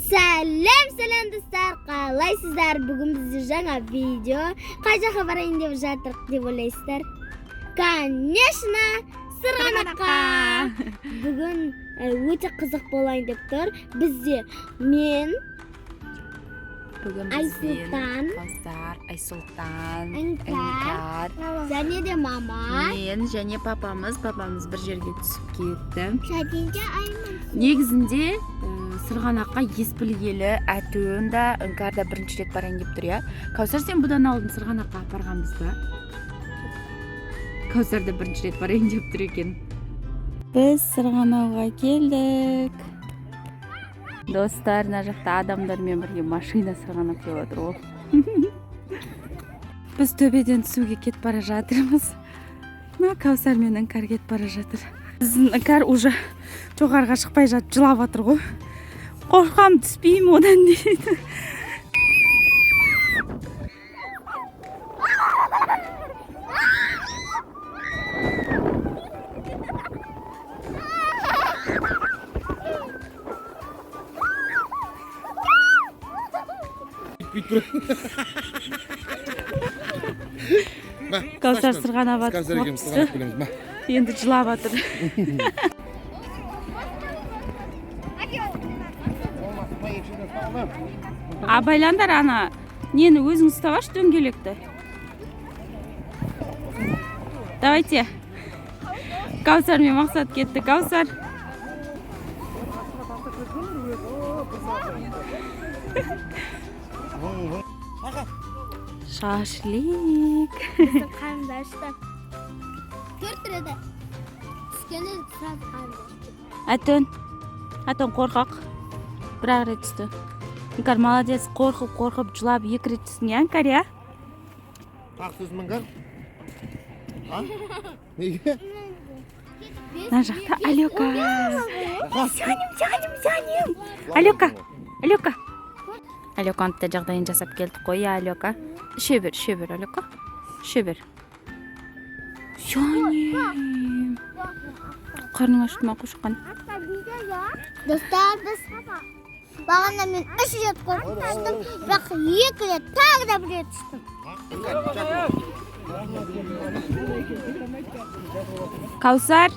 Selam dostlar, qalaysizlar? Bugun bizning yangi video. Qayerga boraylik deb жатырq deb o'ylaysizlar? Конечно, Sirg'anoqqa. Bugun o'ta qiziq bo'ladi deb tur. Men Bugun Aysultan, Kawsar, Aysultan, Inkar, және де mama. Men және papamiz bir yerga tushib ketdi. Shadinga ayman. Negizinde Sirg'anoqqa ес bilgeli Atunda, Inkarda birinchi rет borang deb tur ya. Kawsar, sen bundan oldin Sirg'anoqqa borganmiz-da? Kawsarda birinchi rет borang deb tur ekan. Biz Sirg'anoqqa keldik. Do'stlar, najaqda odamlarмен birga mashina Sirg'anoq kelyapti. Biz to'bedan suvga ketib bora жатырмыз. Kawsar men Inkar ketib bora жатыр. Bizning Inkar уже jo'g'arga chiqmay жатып жылап жатыр ғой. Qo'rqam tushmaymi odan deydi. Kawsar Sirg'anoqqa chiqdi. Endi jilab жатыр. Baylanдар ана нені өзің ұстап аш дөңгелекті. Давайте. Kawsar мен мақсат кетті. Kawsar. Шашлик. Qarindoshda. Ko'rtiradi. Tushgani sraz qarindosh. Atun qo'rqoq. Bir-ақ рет түсті. Inkar молодец, qo'rqib жылап 2 рет түстің, ya Inkar, ya? Ақ сөзім Inkar? Неге? Мына жақта Алёка. Сянем. Алёка. Алёканы да жағдайын жасап келдік қой, ya Алёка. Іше бер, Алёка. Іше бер. Сянем. Қарның ашты ма қошқан? Dostlar, biz bağında men 3 rет qo'rqib tushdim, biroq 2 rет tag'da bir rет tushdim. Kawsar,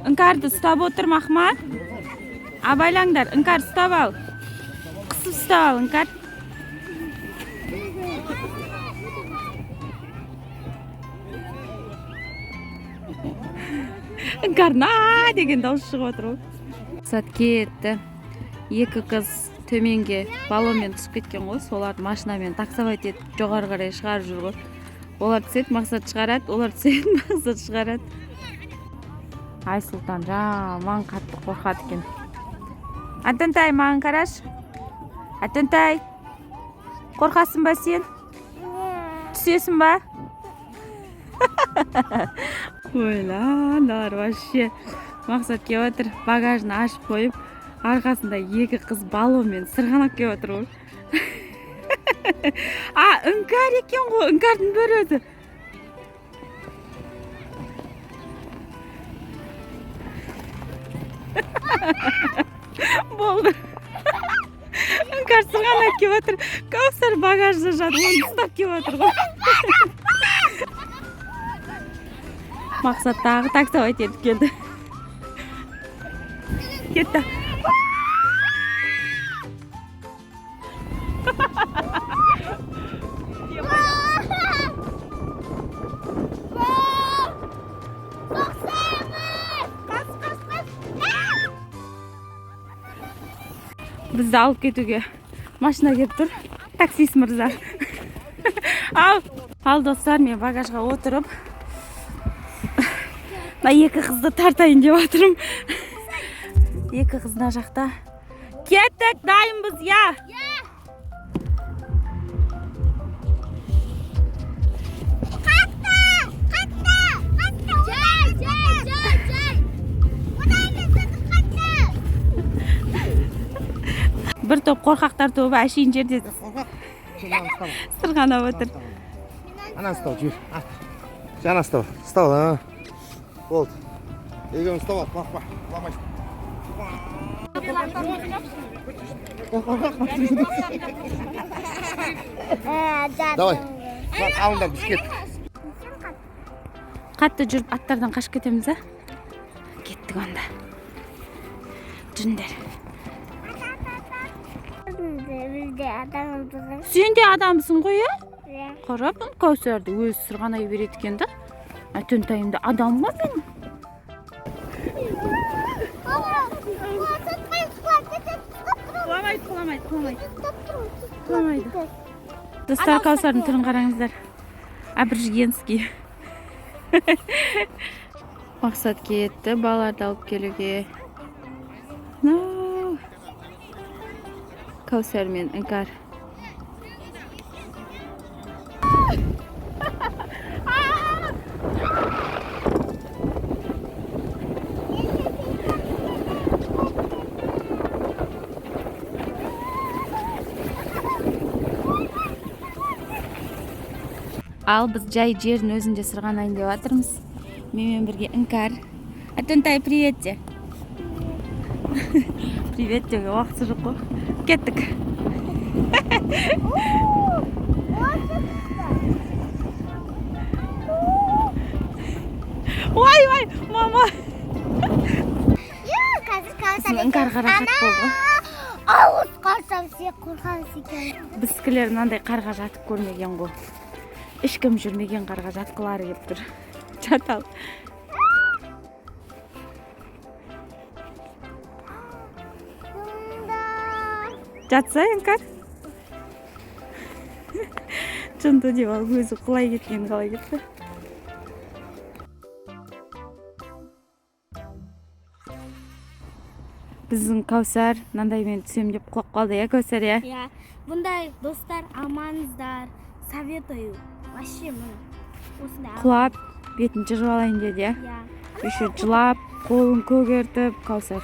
Inkarni ustab o'tir Mahmad. Abaylanglar, Inkar ustab ol. Qisib ustab ol, Inkar. Inkar na degan davosh chiqib o'tir. Sat ketdi. 2 qiz төменге балонмен түсіп кеткен ғой. Соларды машинамен таксовать етіп жоғары қарай шығарып жүр ғой. Олар түседі, мақсат шығарады, олар түседі, мақсат шығарады. Айсұлтан жаман қатты қорқады екен. Атынтай, маған қараш. Атынтай, қорқасың ба сен? Түсесің ба? Ойландар, вообще. Мақсат келіп отыр, багажын ашып қойып, арқасында 2 қыз балонмен Сырғанақ келіп отыр ғой. Inkar екен ғой, Инкардың бір өзі. Болды. Inkar Сырғанақ келіп отыр. Kawsar багажда жатыр, оны ұстап келіп отыр ғой. Мақсат тағы таксовать етіп келді. Кетті. Бізді алып кетуге машина келіп тұр. Таксист мырза. Ал достар, мен багажға отырып 2 қызды тартайын деп отырмын. 2 қыз мына жақта. Кеттік, дайынбыз, я. Bir топ қорқақтар тобы әшейін жерде сырғанап отыр. Ана ұстау, жүр. Жана ұстау. Ұстау, да. Болды. Егер ұстау, бақпа. Ламайсың. Давай. Lan alınlar biz git. Қатты жүріп аттардан қашып кетеміз, а? Кеттік онда. Жүндер. Bizde adamımızın. Сен де адамсың ғой, а? Ya. Қарап, Кәусәрді өзі сырғанай береді екен да. Түн тайымда адам ғой мен. Құламайды. Достар, Кәусардың түрін қараңыздар. Обржигенский. Мақсат кетті баларды алып келуге. Кәусар мен Іңкәр. Ал біз жай жердің өзінде сырғанайын деп жатырмыз. Менімен бірге Іңкәр. Атынтай, привет де. Привет деуге уақыты жоқ қой. Кеттік. Ой, мама. Біздің Іңкәр қарақат болды. Ауыз қалсам сен қорқансың екен. Біздікілер мынандай қарға жатып көрмеген ғой. Ешкім жүрмеген қарға жатқылары кеп тұр. Жатал. Жатса, Іңкәр? Жынды деп алып өзі құлай кеткен қалай кетті. Біздің Кәусар мынандаймен түсем деп құлап қалды, я Кәусар, я? Ya, bunday dostlar amanızдар. Советую. Вообще міне. Осындай. Құлап, бетін жырып алайын деді, я? Ya. Еще жылап, қолын көгертіп, Кәусар.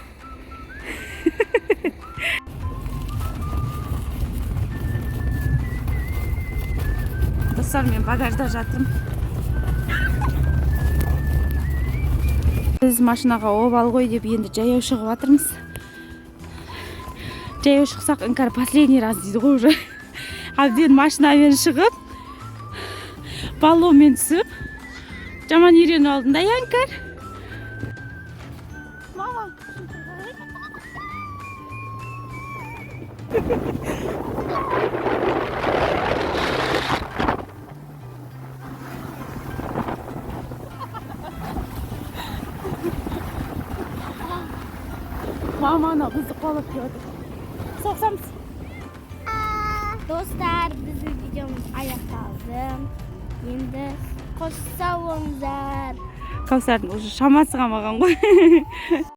Достар, мен багажда жатырмын. Біз машинаға обал ғой деп енді жаяу шығып жатырмыз. Жаяу шықсақ, Іңкәр последний раз дейді ғой уже. Әбден машинамен шығып, баллонмен түсіп, жаман үйреніп алдым да, Іңкәр. Маманы бізді қолып келді. Соқсамыз. Dostlar, bizim videomuz аяқталды. Енді қош сау болыңыздар. Кәусардың уже шамасы қалмаған ғой.